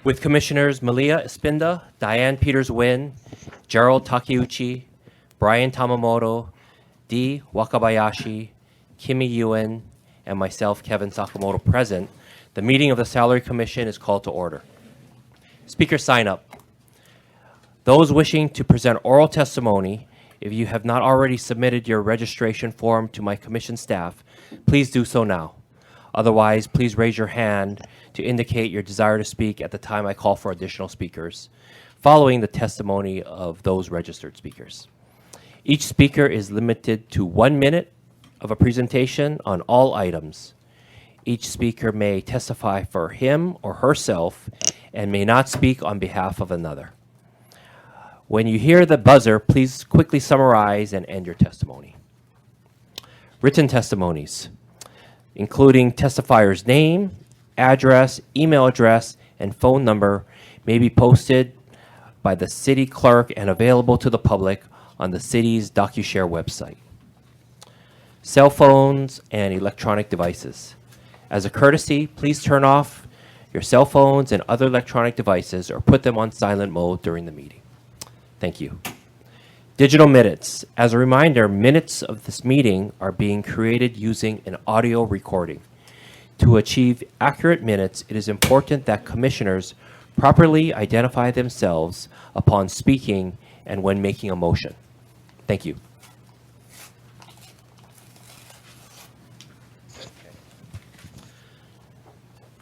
with Commissioners Malia Espinda, Diane Peters-Wynn, Gerald Takeuchi, Brian Tamamoto, Dee Wakabayashi, Kimi Yuen, and myself, Kevin Sakamoto, present, the meeting of the Salary Commission is called to order. Speaker sign up. Those wishing to present oral testimony, if you have not already submitted your registration form to my commission staff, please do so now. Otherwise, please raise your hand to indicate your desire to speak at the time I call for additional speakers, following the testimony of those registered speakers. Each speaker is limited to 1 minute of a presentation on all items. Each speaker may testify for him or herself and may not speak on behalf of another. When you hear the buzzer, please quickly summarize and end your testimony. Written testimonies, including testifier's name, address, email address, and phone number, may be posted by the city clerk and available to the public on the city's DocuShare website. Cell phones and electronic devices. As a courtesy, please turn off your cell phones and other electronic devices or put them on silent mode during the meeting. Thank you. Digital minutes. As a reminder, minutes of this meeting are being created using an audio recording. To achieve accurate minutes, it is important that commissioners properly identify themselves upon speaking and when making a motion. Thank you.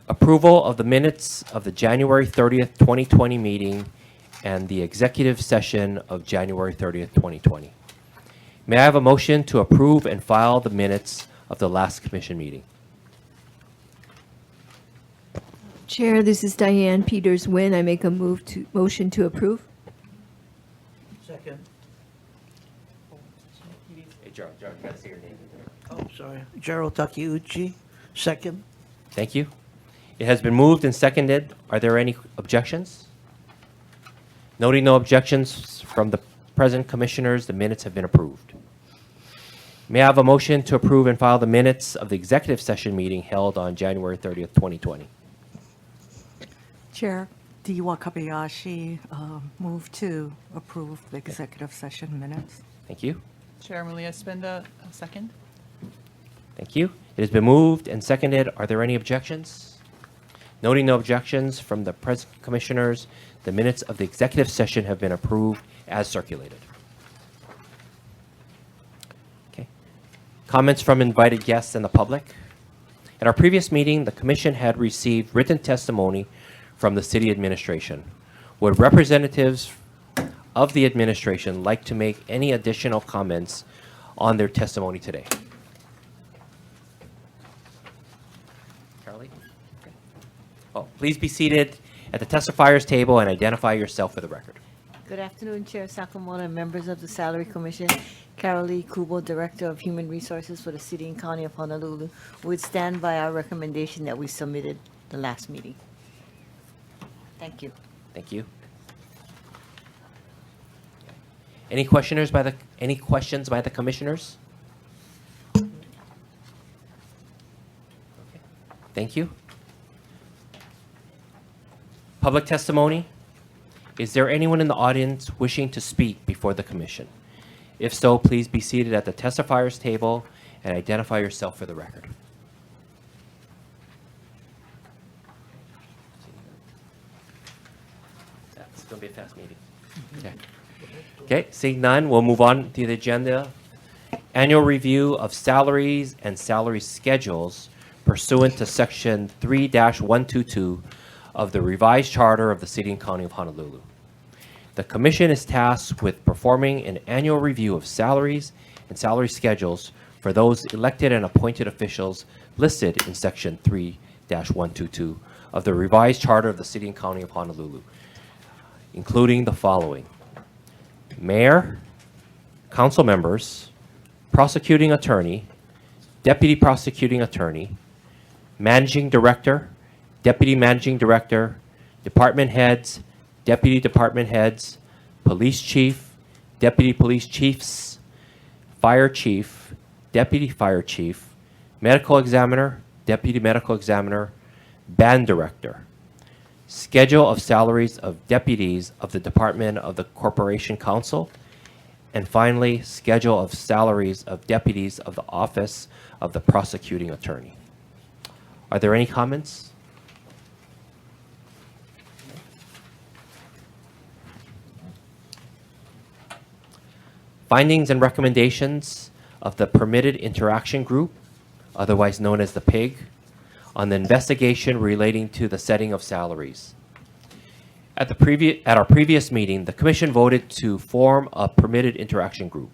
Approval of the minutes of the January 30th, 2020 meeting and the executive session of January 30th, 2020. May I have a motion to approve and file the minutes of the last commission meeting? Chair, this is Diane Peters-Wynn. I make a motion to approve. Second. Hey, Gerald, you gotta say your name. Oh, sorry. Gerald Takeuchi, second. Thank you. It has been moved and seconded. Are there any objections? Noting no objections from the present commissioners, the minutes have been approved. May I have a motion to approve and file the minutes of the executive session meeting held on January 30th, 2020? Chair, Dee Wakabayashi, move to approve the executive session minutes. Thank you. Chair Malia Spinda, second. Thank you. It has been moved and seconded. Are there any objections? Noting no objections from the present commissioners, the minutes of the executive session have been approved as circulated. Okay. Comments from invited guests and the public. At our previous meeting, the commission had received written testimony from the city administration. Would representatives of the administration like to make any additional comments on their testimony today? Charlie? Okay. Oh, please be seated at the testifier's table and identify yourself for the record. Good afternoon, Chair Sakamoto and members of the Salary Commission. Carol Lee Kubo, Director of Human Resources for the City and County of Honolulu, would stand by our recommendation that we submitted the last meeting. Thank you. Thank you. Any questions by the commissioners? Okay. Thank you. Public testimony. Is there anyone in the audience wishing to speak before the commission? If so, please be seated at the testifier's table and identify yourself for the record. It's going to be a fast meeting. Okay. Okay, seeing none, we'll move on to the agenda. Annual review of salaries and salary schedules pursuant to Section 3-122 of the revised charter of the City and County of Honolulu. The Commission is tasked with performing an annual review of salaries and salary schedules for those elected and appointed officials listed in Section 3-122 of the revised charter of the City and County of Honolulu, including the following: Mayor, council members, prosecuting attorney, deputy prosecuting attorney, managing director, deputy managing director, department heads, deputy department heads, police chief, deputy police chiefs, fire chief, deputy fire chief, medical examiner, deputy medical examiner, band director, schedule of salaries of deputies of the Department of the Corporation Counsel, and finally, schedule of salaries of deputies of the Office of the Prosecuting Attorney. Are there any comments? Findings and recommendations of the Permitted Interaction Group, otherwise known as the PIG, on the investigation relating to the setting of salaries. At our previous meeting, the Commission voted to form a Permitted Interaction Group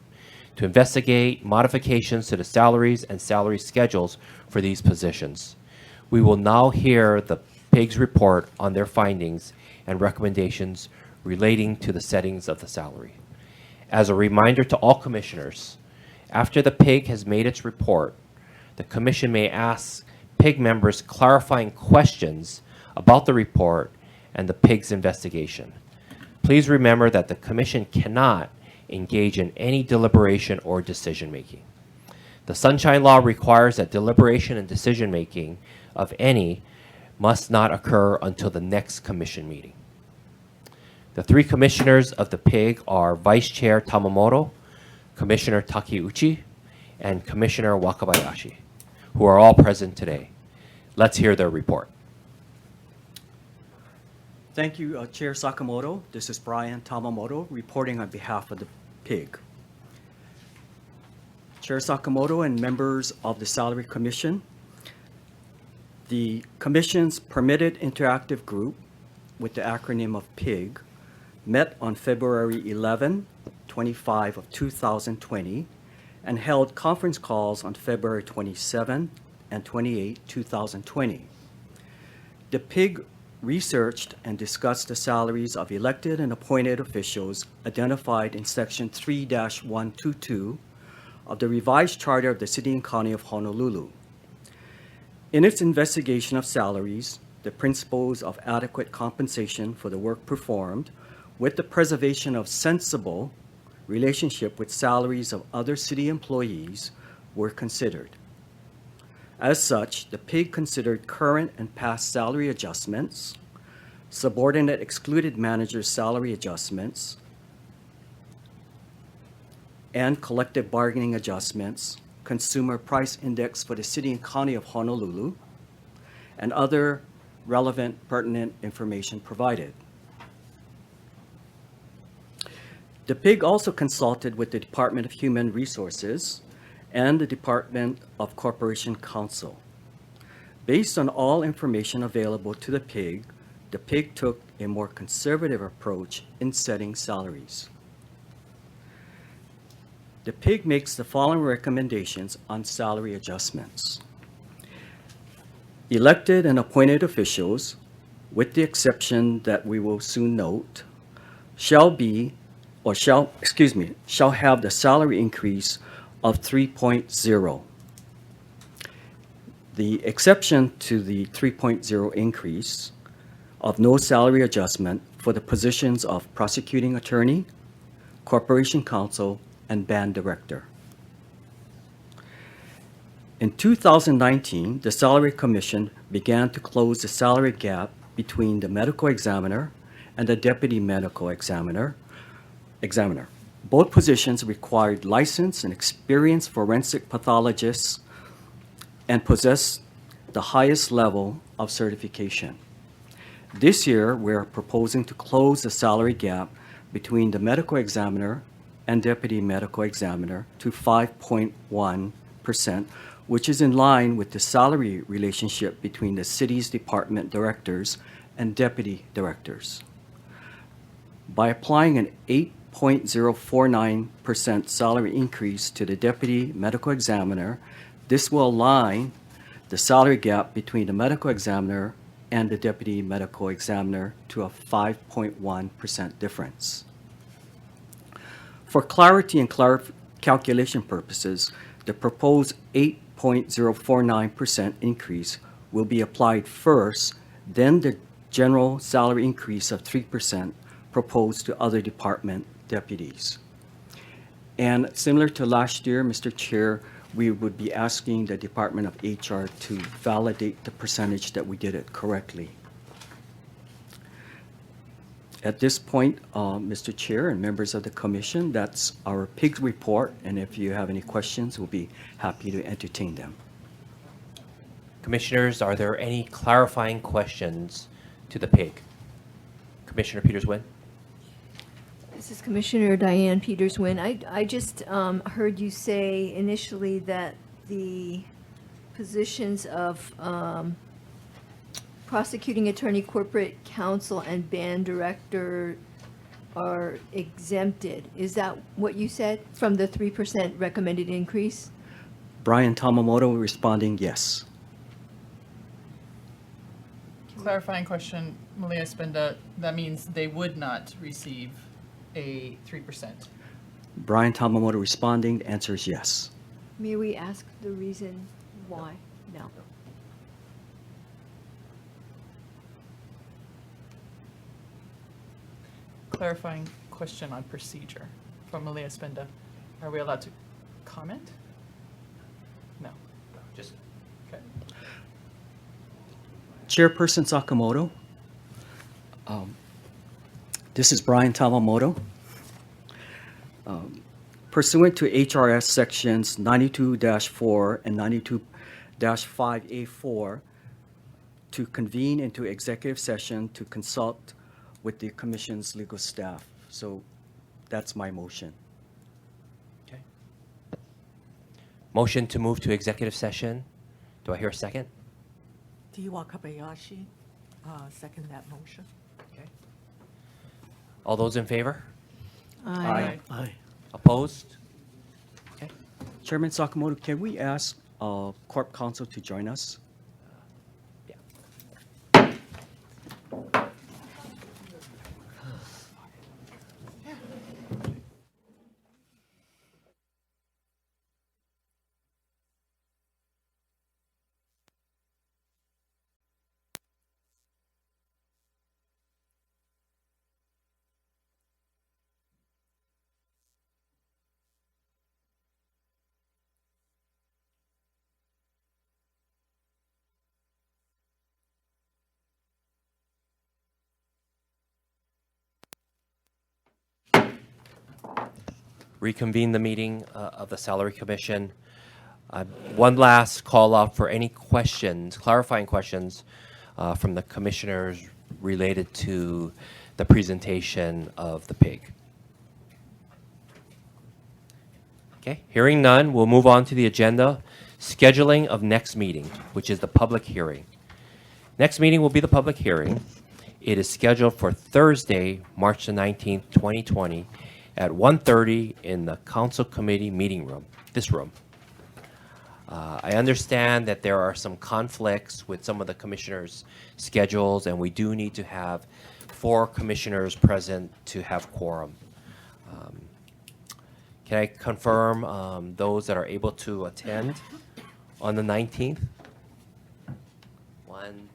to investigate modifications to the salaries and salary schedules for these positions. We will now hear the PIG's report on their findings and recommendations relating to the settings of the salary. As a reminder to all commissioners, after the PIG has made its report, the Commission may ask PIG members clarifying questions about the report and the PIG's investigation. Please remember that the Commission cannot engage in any deliberation or decision-making. The Sunshine Law requires that deliberation and decision-making of any must not occur until the next Commission meeting. The three commissioners of the PIG are Vice Chair Tamamoto, Commissioner Takeuchi, and Commissioner Wakabayashi, who are all present today. Let's hear their report. Thank you, Chair Sakamoto. This is Brian Tamamoto reporting on behalf of the PIG. Chair Sakamoto and members of the Salary Commission, the Commission's Permitted Interactive Group, with the acronym of PIG, met on February 11, 25 of 2020, and held conference calls on February 27 and 28, 2020. The PIG researched and discussed the salaries of elected and appointed officials identified in Section 3-122 of the revised Charter of the City and County of Honolulu. In its investigation of salaries, the principles of adequate compensation for the work performed with the preservation of sensible relationship with salaries of other city employees were considered. As such, the PIG considered current and past salary adjustments, subordinate excluded managers' salary adjustments, and collective bargaining adjustments, consumer price index for the City and County of Honolulu, and other relevant pertinent information provided. The PIG also consulted with the Department of Human Resources and the Department of Corporation Counsel. Based on all information available to the PIG took a more conservative approach in setting salaries. The PIG makes the following recommendations on salary adjustments. Elected and appointed officials, with the exception that we will soon note, shall have the salary increase of 3.0. The exception to the 3.0 increase of no salary adjustment for the positions of prosecuting attorney, corporation counsel, and band director. In 2019, the Salary Commission began to close the salary gap between the medical examiner and the deputy medical examiner. Both positions required licensed and experienced forensic pathologists and possessed the highest level of certification. This year, we are proposing to close the salary gap between the medical examiner and deputy medical examiner to 5.1%, which is in line with the salary relationship between the city's department directors and deputy directors. By applying an 8.049% salary increase to the deputy medical examiner, this will align the salary gap between the medical examiner and the deputy medical examiner to a 5.1% difference. For clarity and calculation purposes, the proposed 8.049% increase will be applied first, then the general salary increase of 3% proposed to other department deputies. And similar to last year, Mr. Chair, we would be asking the Department of HR to validate the percentage that we did it correctly. At this point, Mr. Chair and members of the commission, that's our PIG report, and if you have any questions, we'll be happy to entertain them. Commissioners, are there any clarifying questions to the PIG? Commissioner Peters-Wynn? This is Commissioner Diane Peters-Wynn. I just heard you say initially that the positions of prosecuting attorney, corporate counsel, and band director are exempted. Is that what you said from the 3% recommended increase? Brian Tamamoto responding yes. Clarifying question, Malia Spinda, that means they would not receive a 3%. Brian Tamamoto responding, the answer is yes. May we ask the reason why? No. Clarifying question on procedure from Malia Spinda. Are we allowed to comment? No. Just Okay. Chairperson Sakamoto, this is Brian Tamamoto. Pursuant to HRS Sections 92-4 and 92-5A4, to convene into executive session to consult with the Commission's legal staff. So that's my motion. okay. Motion to move to executive session. Do I hear a second? D. Wakabayashi, second that motion. Okay. All those in favor? Aye. Opposed? Okay. Chairman Sakamoto, can we ask Corp Counsel to join us? Yeah. Reconvene the meeting of the Salary Commission. One last call out for any questions, clarifying questions from the commissioners related to the presentation of the PIG. Okay, hearing none, we'll move on to the agenda. Scheduling of next meeting, which is the public hearing. Next meeting will be the public hearing. It is scheduled for Thursday, March the 19th, 2020, at 1:30 in the Council Committee meeting room, this room. I understand that there are some conflicts with some of the commissioners' schedules, and we do need to have 4 commissioners present to have quorum. Can I confirm those that are able to attend on the 19th? 1,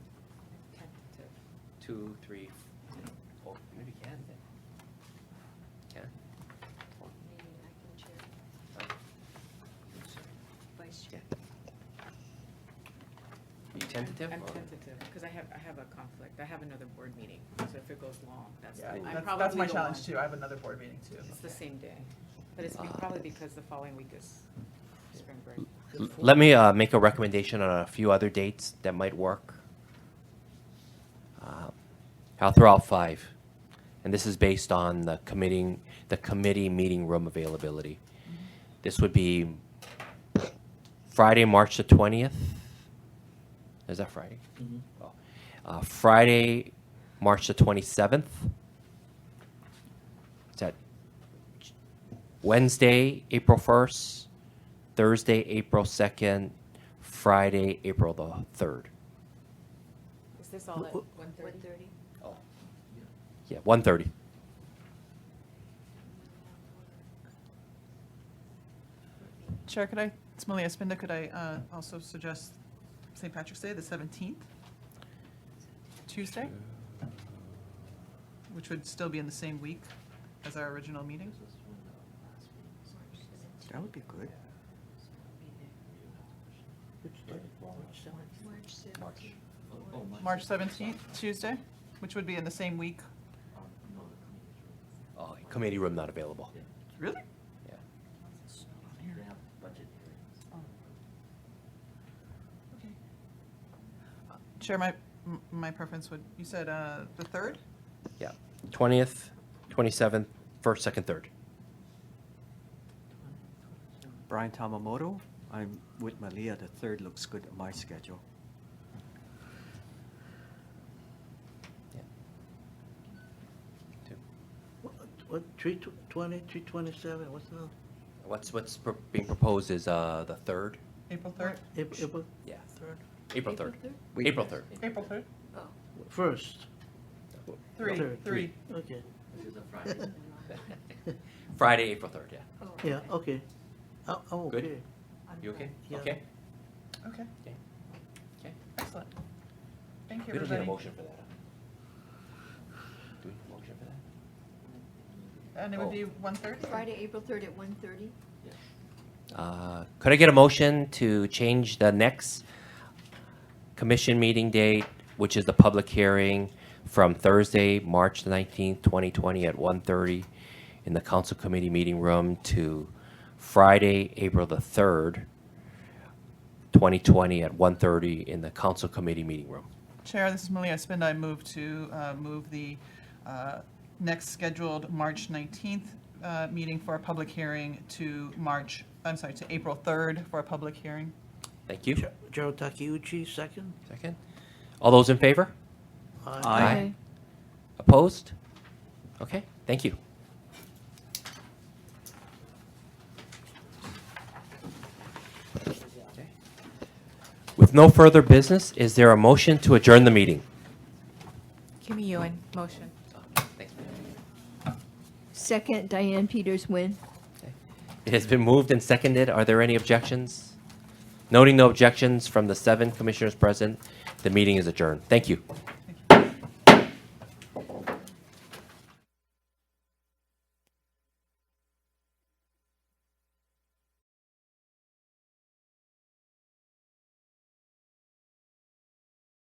2, 3, 4. Maybe can then. Can? You tentative? I'm or- tentative, because I have a conflict. I have another board meeting, so if it goes long, that's Yeah, fine. I'm that's probably my the challenge one. too. I have another board meeting too. It's the same day, but it's probably because the following week is spring break. Let me make a recommendation on a few other dates that might work. I'll throw out 5, and this is based on the committee meeting room availability. This would be Friday, March the 20th. Is that Friday? Oh. Friday, March the 27th. Is that Wednesday, April 1st? Thursday, April 2nd, Friday, April the 3rd. Is this all at 1:30? Yeah, 1:30. Chair, it's Malia Spinda, could I also suggest St. Patrick's Day, the 17th? Tuesday? Which would still be in the same week as our original meeting? That would be good. March 17th, Tuesday, which would be in the same week. Oh, committee room not available. Really? Yeah. Okay. Chair, my preference would, you said the 3rd? Yeah. 20th, 27th, 1st, 2nd, 3rd. Brian Tamamoto, I'm with Malia. The 3rd looks good on my schedule. What, 320, 327, what's that? Being proposed is the 3rd. April 3rd? April Yeah. 3rd? April 3rd. April April 3rd. April 3rd? Oh, First. 3, Third, 3. Okay, Friday, April 3rd, yeah. oh, yeah, okay. I'm Good. okay. You okay? Yeah. Okay. Okay, Okay. Okay. excellent. Thank you, We don't need a everybody. motion for that. Huh? Do we need a motion for that? And it would Oh. be 1:30? Friday, April 3rd at 1:30? Could I get a motion to change the next commission meeting date, which is the public hearing, from Thursday, March 19th, 2020 at 1:30 in the council committee meeting room to Friday, April the 3rd, 2020 at 1:30 in the council committee meeting room? Chair, this is Malia Spinda. I move to move the next scheduled March 19th meeting for a public hearing to to April 3rd for a public hearing. Thank you. Gerald Takeuchi, second. Second. All those in favor? Aye. Opposed? Okay, thank you. Okay. With no further business, is there a motion to adjourn the meeting? Kimmy Ewan, motion. Thanks. Second, Diane Peters win. It has been moved and seconded. Are there any objections? Noting no objections from the 7 commissioners present, the meeting is adjourned. Thank you.